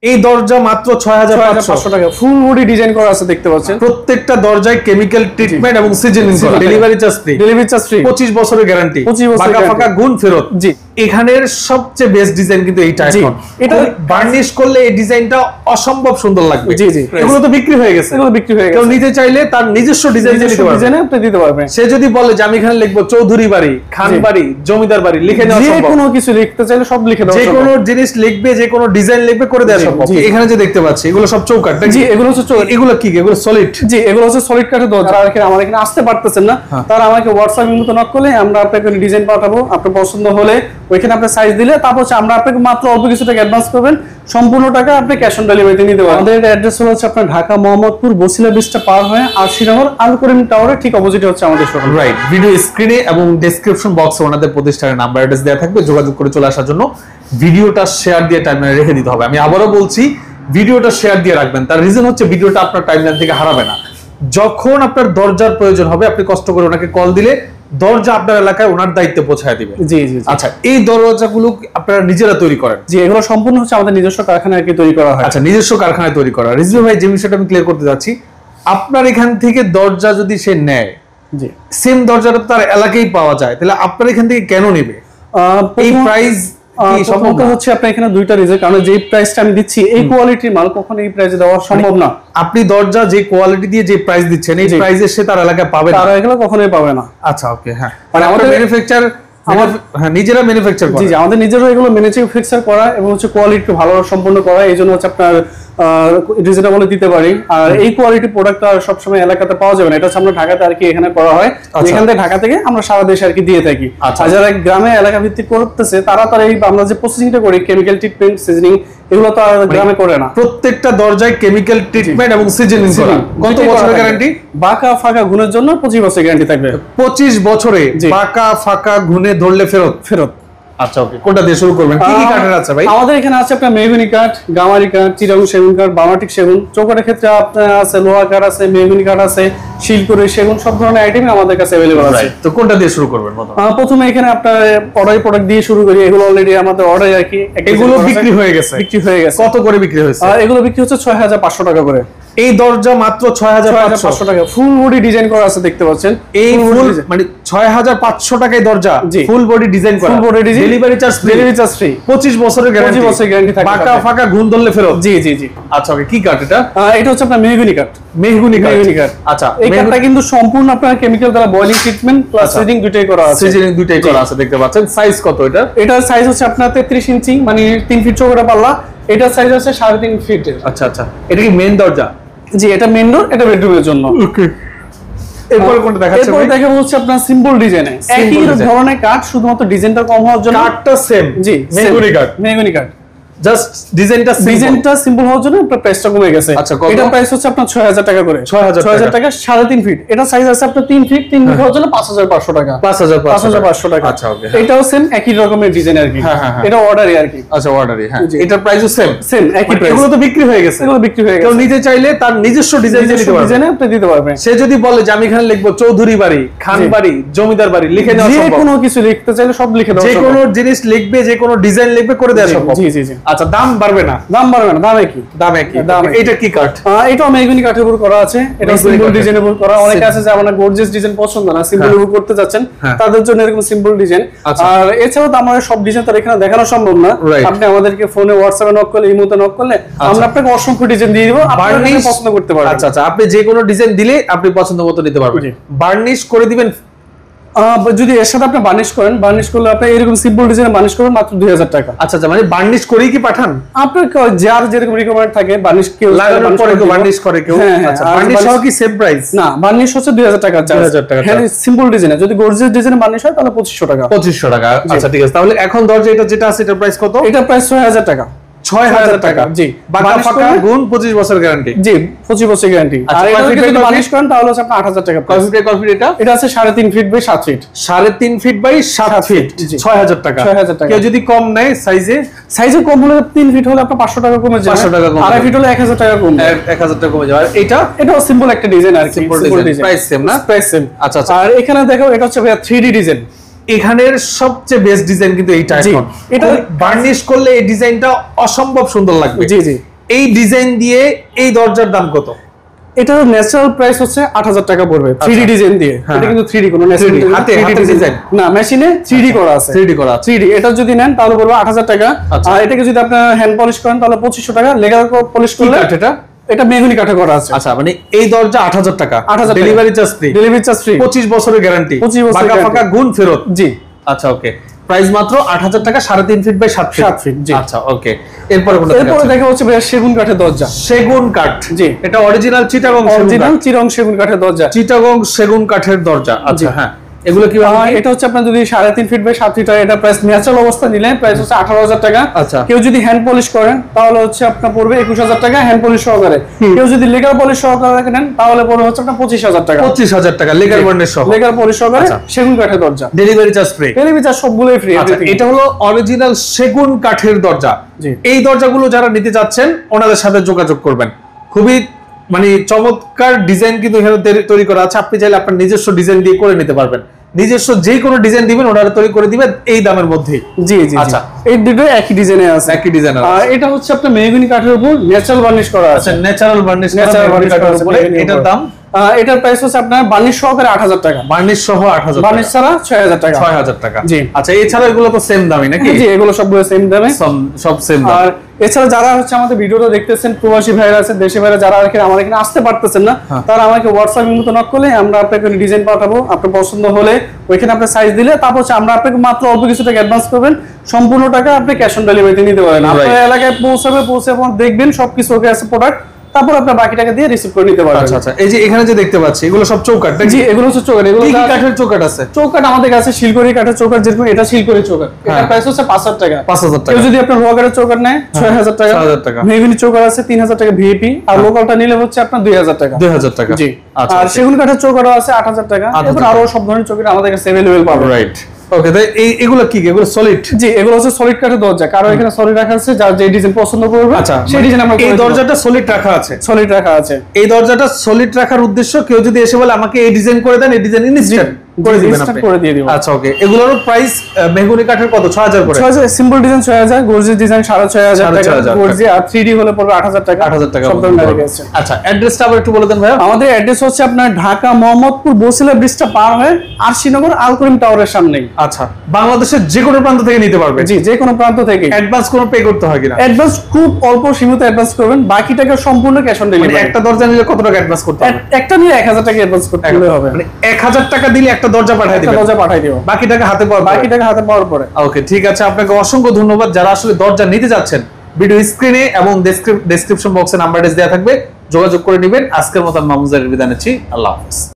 এই দরজা মাত্র 6500 টাকা, ফুল বডি ডিজাইন করা আছে, দেখতে পাচ্ছেন। প্রত্যেকটা দরজায় কেমিক্যাল ট্রিটমেন্ট এবং সিজনিং করা, ডেলিভারি চার্জ ফ্রি, 25 বছরের গ্যারান্টি, ফাঁকা ফাঁকা গুণ ফেরত। জি, এখানের সবচেয়ে বেস্ট ডিজাইন কিন্তু এইটা। এখন এটা বার্নিশ করলে এই ডিজাইনটা অসম্ভব সুন্দর লাগবে। জি জি, এগুলো তো বিক্রি হয়ে গেছে, কেউ নিতে চাইলে তার নিজস্ব ডিজাইন দিতে পারবেন। সে যদি বলে যে আমি এখানে লিখবো চৌধুরী বাড়ি, খান বাড়ি, জমিদার বাড়ি, লিখে দেওয়া সম্ভব। যে কোনো কিছু লিখতে চাইলে সব লিখে দেওয়া সম্ভব। যে কোনো জিনিস লিখবে, যে কোনো ডিজাইন লিখবে, করে দেওয়া সম্ভব। এখানে যে দেখতে পাচ্ছি এগুলো সব চৌকাঠ। জি, এগুলো হচ্ছে চৌকাঠ। এগুলো কি? এগুলো সলিড। জি, এগুলো হচ্ছে সলিড কাঠের দরজা। আর আমার এখানে আসতে পারতেছেন না, তারা আমাকে হোয়াটসঅ্যাপ ইমোতে নক করলে আমরা আপনাকে ডিজাইন পাঠাবো। আপনার পছন্দ হলে ওইখানে আপনি সাইজ দিলে তারপর আমরা আপনাকে মাত্র অল্প কিছু টাকা অ্যাডভান্স করবেন, সম্পূর্ণ টাকা আপনি ক্যাশ অন ডেলিভারিতে নিতে পারবেন। আমাদের অ্যাড্রেস হচ্ছে আপনার ঢাকা মোহাম্মদপুর বসিলা ব্রিজটা পার হয়ে আরশিনগর আল করিম টাওয়ারের ঠিক অপোজিটে হচ্ছে আমাদের শোরুম। রাইট। ভিডিও স্ক্রিনে এবং ডেসক্রিপশন বক্সে ওনাদের প্রতিষ্ঠানের নাম্বার অ্যাড্রেস দেওয়া থাকবে, যোগাযোগ করে চলে আসার জন্য ভিডিওটা শেয়ার দিয়ে টাইমলাইনে রেখে দিতে হবে। আমি আবারও বলছি, ভিডিওটা শেয়ার দিয়ে রাখবেন। তার রিজন হচ্ছে ভিডিওটা আপনার টাইমলাইন থেকে হারাবে না। যখন আপনার দরজার প্রয়োজন হবে আপনি কষ্ট করে ওনাকে কল দিলে দরজা আপনার এলাকায় ওনার দায়িত্বে পৌঁছায় দিবে। জি জি। আচ্ছা, এই দরজাগুলো আপনারা নিজেরা তৈরি করেন? জি, এগুলো সম্পূর্ণ হচ্ছে আমাদের নিজস্ব কারখানায় তৈরি করা হয়। আচ্ছা, নিজস্ব কারখানায় তৈরি করা। রিজভি ভাই, যে বিষয়টা আমি ক্লিয়ার করতে যাচ্ছি, আপনার এখান থেকে দরজা যদি সে নেয়, জি, সেম দরজাটা তার এলাকায় পাওয়া যায়, তাহলে আপনার এখান থেকে কেন নেবে? এই প্রাইস সম্ভবত হচ্ছে আপনার এখানে দুইটা রিজন। কারণ যে প্রাইসটা আমি দিচ্ছি এই কোয়ালিটির মাল কখনো এই প্রাইসে দেওয়া সম্ভব না। আপনি দরজা যে কোয়ালিটি দিয়ে যে প্রাইস দিচ্ছেন, এই প্রাইসে সে তার এলাকায় পাবে না, তারা এগুলো কখনোই পাবে না। আচ্ছা, ওকে। হ্যাঁ, মানে আমাদের ম্যানুফ্যাকচার নিজেরা ম্যানুফ্যাকচার করা। জি, আমাদের নিজেরা এগুলো ম্যানুফ্যাকচার করা এবং হচ্ছে কোয়ালিটি ভালো সম্পন্ন করা। এইজন্য হচ্ছে আপনার রিজনেবল দিতে পারি। আর এই কোয়ালিটি প্রোডাক্ট আর সবসময় এলাকাতে পাওয়া যাবে না। এটা হচ্ছে আমরা ঢাকাতে আর কি এখানে করা হয়। এখান থেকে ঢাকা থেকে আমরা সারা দেশে আর কি দিয়ে থাকি। আর যারা গ্রামে এলাকা ভিত্তিক করতেছে তারা তার এই আমরা যে প্রসেসিংটা করি, কেমিক্যাল ট্রিটমেন্ট, সিজনিং, এগুলো তো আর গ্রামে করে না। প্রত্যেকটা দরজায় কেমিক্যাল ট্রিটমেন্ট এবং সিজনিং করা। কত বছরের গ্যারান্টি? বাঁকা ফাঁকা গুণের জন্য 25 বছরের গ্যারান্টি থাকবে। 25 বছরে বাঁকা ফাঁকা গুণে ধরলে ফেরত। আচ্ছা, ওকে। কোনটা দিয়ে শুরু করবেন? কি কি কাঠের আছে ভাই? আমাদের এখানে আছে আপনার মেহগনি কাঠ, গামারি কাঠ, চিটাগং সেগুন কাঠ, বার্মাটিক সেগুন। চৌকাঠের ক্ষেত্রে আপনার আছে লোহা কাঠ আছে, মেহগনি কাঠ আছে, শিলকুড়ি সেগুন, সব ধরনের আইটেম আমাদের কাছে अवेलेबल আছে। তো কোনটা দিয়ে শুরু করবেন? প্রথমে এখানে আপনার প্রোডাক্ট দিয়ে শুরু করি। এগুলো অলরেডি আমাদের অর্ডার আর কি, এগুলো বিক্রি হয়ে গেছে। কত করে বিক্রি হয়েছে? এগুলো বিক্রি হচ্ছে 6500 টাকা করে। এই দরজা মাত্র 6500 টাকা, ফুল বডি ডিজাইন করা আছে, দেখতে পাচ্ছেন। এই ফুল মানে 6500 টাকায় দরজা, ফুল বডি ডিজাইন করা, full body design, delivery charge free, 25 বছরের গ্যারান্টি, 25 বছরের গ্যারান্টি থাকবে। বাঁকা ফাঁকা গুণ ধরলে ফেরত। জি জি জি। আচ্ছা, ওকে। কি কাঠ এটা? এটা হচ্ছে আপনার মেহগনি কাঠ। মেহগনি কাঠ। আচ্ছা, এই কাঠটা কিন্তু সম্পূর্ণ আপনার কেমিক্যাল দ্বারা বয়লিং ট্রিটমেন্ট প্লাস সিজনিং দুটেই করা আছে। সিজনিং দুটেই করা আছে, দেখতে পাচ্ছেন। সাইজ কত এটা? এটার সাইজ হচ্ছে আপনার 33 ইঞ্চি, মানে 3 ফিট চৌকাঠা পাল্লা। এটার সাইজ আছে 3.5 ফিট। আচ্ছা আচ্ছা, এটা কি মেইন দরজা? জি, এটা মেইন ডোর, এটা বেডরুমের জন্য। ওকে। এরপর কোনটা দেখাচ্ছেন? এরপর দেখাবো হচ্ছে আপনার সিম্পল ডিজাইনে, একই ধরনের কাঠ, শুধুমাত্র ডিজাইনটা কম হওয়ার জন্য। কাঠটা সেম। জি, মেহগনি কাঠ, জাস্ট ডিজাইনটা সিম্পল হওয়ার জন্য আপনার প্রাইসটা কমে গেছে। আচ্ছা, এটা প্রাইস হচ্ছে আপনার 6000 টাকা করে। 6000 টাকা, 3.5 ফিট। এটা সাইজ আছে আপনার 3 ফিট, 3 ফিট হওয়ার জন্য 5500 টাকা। 5500 টাকা। আচ্ছা, ওকে। এটাও সেম একই রকমের ডিজাইন আর কি। এটা অর্ডারই আর কি। আচ্ছা, অর্ডারই। হ্যাঁ, এটার প্রাইসও সেম একই প্রাইস। এগুলো তো বিক্রি হয়ে গেছে, কেউ নিতে চাইলে তার নিজস্ব ডিজাইনে আপনি দিতে পারবেন। সে যদি বলে যে আমি এখানে লিখবো চৌধুরী বাড়ি, খান বাড়ি, জমিদার বাড়ি, লিখে দেওয়া সম্ভব। যে কোনো কিছু লিখতে চাইলে সব লিখে দেওয়া সম্ভব। যে কোনো জিনিস লিখবে, যে কোনো ডিজাইন লিখবে, করে দেওয়া সম্ভব। জি জি জি। আচ্ছা, দাম বাড়বে না? দাম বাড়বে না, দাম একই। এটা কি কাঠ? এটাও মেহগনি কাঠের উপর করা আছে। এটা সিম্পল ডিজাইনের উপর করা। অনেকে আছে যে আমরা গর্জিয়াস ডিজাইন পছন্দ না, সিম্পল উপর করতে যাচ্ছেন, তাদের জন্য এরকম সিম্পল ডিজাইন। আর এছাড়াও তো আমাদের সব ডিজাইন তো এখানে দেখানো সম্ভব না। আপনি আমাদেরকে ফোনে, হোয়াটসঅ্যাপে নক করলে, ইমোতে নক করলে আমরা আপনাকে অসংখ্য ডিজাইন দিয়ে দিব, আপনি পছন্দ করতে পারবেন। আচ্ছা আচ্ছা, আপনি যে কোনো ডিজাইন দিলে আপনি পছন্দ মতো নিতে পারবেন। বার্নিশ করে দিবেন। যদি এর সাথে আপনি বার্নিশ করেন, বার্নিশ করলে আপনি এরকম সিম্পল ডিজাইন বার্নিশ করবেন মাত্র 2000 টাকা। আচ্ছা আচ্ছা, মানে বার্নিশ করেই কি পাঠান? আপনার যার যেরকম রিকোয়ারমেন্ট থাকে, বার্নিশ কেউ লাগানোর পরে কেউ বার্নিশ করে, কেউ। আচ্ছা, বার্নিশ সহ কি সেম প্রাইস? না, বার্নিশ হচ্ছে 2000 টাকা চার্জ। 2000 টাকা। হ্যাঁ, সিম্পল ডিজাইন। যদি গর্জিয়াস ডিজাইনে বার্নিশ হয় তাহলে 2500 টাকা। 2500 টাকা। আচ্ছা, ঠিক আছে। তাহলে এখন দরজা এটা যেটা আছে এটার প্রাইস কত? এটা প্রাইস 6000 টাকা। 6000 টাকা। জি, বাঁকা ফাঁকা গুণ 25 বছর গ্যারান্টি। জি, 25 বছর গ্যারান্টি। আর এটা যদি বার্নিশ করেন তাহলে হচ্ছে আপনার 8000 টাকা। কয় ফিট এটা? এটা আছে 3.5 feet by 7 feet. 3.5 feet by 7 feet, 6000 টাকা। 6000 টাকা। কেউ যদি কম নেয় সাইজে কম হলে 3 ফিট হলে আপনার 500 টাকা কমে যাবে। 500 টাকা কমে। 2.5 ফিট হলে 1000 টাকা কমবে। 1000 টাকা কমে যাবে। আর এটাও সিম্পল একটা ডিজাইন আর কি। Simple design. প্রাইস সেম না? Price same. আচ্ছা আচ্ছা। আর এখানে দেখো, এটা হচ্ছে ভাই 3D ডিজাইন। এখানের সবচেয়ে বেস্ট ডিজাইন কিন্তু এইটা। এখন এটা বার্নিশ করলে এই ডিজাইনটা অসম্ভব সুন্দর লাগবে। জি জি। এই ডিজাইন দিয়ে এই দরজার দাম কত? এটার ন্যাচারাল প্রাইস হচ্ছে 8000 টাকা পড়বে 3D ডিজাইন দিয়ে। এটা কিন্তু 3D কোনো ন্যাচারাল হাতে ডিজাইন না, মেশিনে 3D করা আছে। 3D করা 3D এটা যদি নেন তাহলে পড়বে 8000 টাকা। আর এটাকে যদি আপনি হ্যান্ড পলিশ করেন তাহলে 2500 টাকা। লেগার পলিশ করলে এটা মেহগনি কাঠে করা আছে। আচ্ছা, মানে এই দরজা 8000 টাকা, delivery charge free. Delivery charge free, 25 বছরের গ্যারান্টি, 25 বছরের বাঁকা ফাঁকা গুণ ফেরত। জি। আচ্ছা, ওকে। প্রাইস মাত্র 8000 টাকা, 3.5 ফিট বাই 7 ফিট। জি। আচ্ছা, ওকে। এরপরে দেখা হচ্ছে সেগুন কাঠের দরজা। সেগুন কাঠ। জি। এটা অরিজিনাল চিটাগং সেগুন কাঠের দরজা। চিটাগং সেগুন কাঠের দরজা। আচ্ছা, হ্যাঁ। এগুলো কি এটা হচ্ছে আপনার যদি 3.5 ফিট বাই 7 ফিট হয়, এটা প্রাইস ন্যাচারাল অবস্থা নিলে প্রাইস হচ্ছে 18000 টাকা। আচ্ছা। কেউ যদি হ্যান্ড পলিশ করেন তাহলে হচ্ছে আপনার পড়বে 21000 টাকা হ্যান্ড পলিশ সহকারে। কেউ যদি লেগার পলিশ সহকারে নেন তাহলে পড়বে হচ্ছে আপনার 25000 টাকা। 25000 টাকা লেগার বার্নিশ সহ, লেগার পলিশ সহকারে সেগুন কাঠের দরজা। Delivery charge free. Delivery charge সবগুলোই ফ্রি। আচ্ছা, এটা হলো অরিজিনাল সেগুন কাঠের দরজা। এই দরজাগুলো যারা নিতে যাচ্ছেন ওনাদের সাথে যোগাযোগ করবেন। খুবই মানে চমৎকার ডিজাইন কিন্তু এখানে তৈরি করা আছে। আপনি চাইলে আপনার নিজস্ব ডিজাইন দিয়ে করে নিতে পারবেন। নিজস্ব যে কোনো ডিজাইন দিবেন ওনারা তৈরি করে দিবেন এই দামের মধ্যেই। জি জি। আচ্ছা, এই দুটো একই ডিজাইনে আছে। একই ডিজাইন। আর এটা হচ্ছে আপনার মেহগনি কাঠের উপর ন্যাচারাল বার্নিশ করা আছে। ন্যাচারাল বার্নিশ কাঠের উপরে। এটার দাম, এটার প্রাইস হচ্ছে আপনার বার্নিশ সহকারে 8000 টাকা। বার্নিশ সহ 8000, বার্নিশ ছাড়া 6000 টাকা। 6000 টাকা। জি। আচ্ছা, এছাড়া এগুলো তো সেম দামই নাকি? জি, এগুলো সবগুলো সেম দামে, সব সেম দাম। আর এছাড়া যারা হচ্ছে আমাদের ভিডিওটা দেখতেছেন, প্রবাসী ভাইরা আছে, দেশি ভাইরা যারা আমাদের এখানে আসতে পারতেছেন না, তারা আমাকে হোয়াটসঅ্যাপে মতো নক করলে আমরা আপনাকে ডিজাইন পাঠাবো। আপনার পছন্দ হলে ওইখানে আপনি সাইজ দিলে তারপর আমরা আপনাকে মাত্র অল্প কিছু টাকা অ্যাডভান্স করবেন, সম্পূর্ণ টাকা আপনি ক্যাশ অন ডেলিভারিতে নিতে পারেন। আপনার এলাকায় পৌঁছে দেখবেন সবকিছু ওকে আছে প্রোডাক্ট, তারপর আপনার বাকি টাকা দিয়ে রিসিভ করে নিতে পারবেন। আচ্ছা আচ্ছা। এই যে এখানে যে দেখতে পাচ্ছি এগুলো সব চৌকাঠ। জি, এগুলো হচ্ছে চৌকাঠ। এগুলো কি কাঠের চৌকাঠ আছে? চৌকাঠ আমাদের কাছে শিলকড়ি কাঠের চৌকাঠ, যেরকম এটা শিলকড়ি চৌকাঠ। এটা প্রাইস হচ্ছে 5000 টাকা। 5000 টাকা। কেউ যদি আপনার রোগারের চৌকাঠ নেয় 6000 টাকা। 6000 টাকা। মেহগনি চৌকাঠ আছে 3000 টাকা ভিআইপি, আর লোকালটা নিলে হচ্ছে আপনার 2000 টাকা। 2000 টাকা। জি। আর সেগুন কাঠের চৌকাঠও আছে 8000 টাকা। এরপর আরো সব ধরনের চৌকাঠ আমাদের কাছে अवेलेबल পাবেন। রাইট। ওকে, তাই এগুলো কি? এগুলো সলিড? জি, এগুলো হচ্ছে সলিড কাঠের দরজা। কারণ এখানে সলিড রাখা আছে, যার যে ডিজাইন পছন্দ করবে সেই ডিজাইন আমরা এই দরজাটা সলিড রাখা আছে। সলিড রাখা আছে। এই দরজাটা সলিড রাখার উদ্দেশ্য, কেউ যদি এসে বলে আমাকে এই ডিজাইন করে দেন, এই ডিজাইন ইনস্ট্যান্ট করে দিবেন আপনি। করে দিয়ে দিব। আচ্ছা, ওকে। এগুলোর প্রাইস মেহগনি কাঠের কত? 6000 করে। 6000। সিম্পল ডিজাইন 6000, গর্জিয়াস ডিজাইন 6500 টাকা, গর্জিয়াস আর 3D হলে পড়বে 8000 টাকা। 8000 টাকা সব ধরনের গাড়ি আছে। আচ্ছা, অ্যাড্রেসটা আবার একটু বলে দেন ভাই। আমাদের অ্যাড্রেস হচ্ছে আপনার ঢাকা মোহাম্মদপুর বসিলা ব্রিজটা পার হয়ে আরশিনগর আল করিম টাওয়ারের সামনেই। আচ্ছা, বাংলাদেশের যে কোনো প্রান্ত থেকে নিতে পারবে? জি, যে কোনো প্রান্ত থেকে। অ্যাডভান্স কোনো পে করতে হয় কিনা? অ্যাডভান্স খুব অল্প সীমিত অ্যাডভান্স করবেন, বাকি টাকা সম্পূর্ণ ক্যাশ অন ডেলিভারি। একটা দরজা নিলে কত টাকা অ্যাডভান্স করতে হবে? একটা নিলে 1000 টাকা অ্যাডভান্স করতে হবে। মানে 1000 টাকা দিলে একটা দরজা পাঠিয়ে দিবেন? দরজা পাঠিয়ে দিব, বাকি টাকা হাতে পাওয়ার পরে। ওকে, ঠিক আছে। আপনাকে অসংখ্য ধন্যবাদ। যারা আসলে দরজা নিতে যাচ্ছেন, ভিডিও স্ক্রিনে এবং ডেসক্রিপশন বক্সে নাম্বার দেওয়া থাকবে, যোগাযোগ করে নেবেন। আজকের মতো মামুজারের বিদায় নিচ্ছি। আল্লাহ হাফেজ।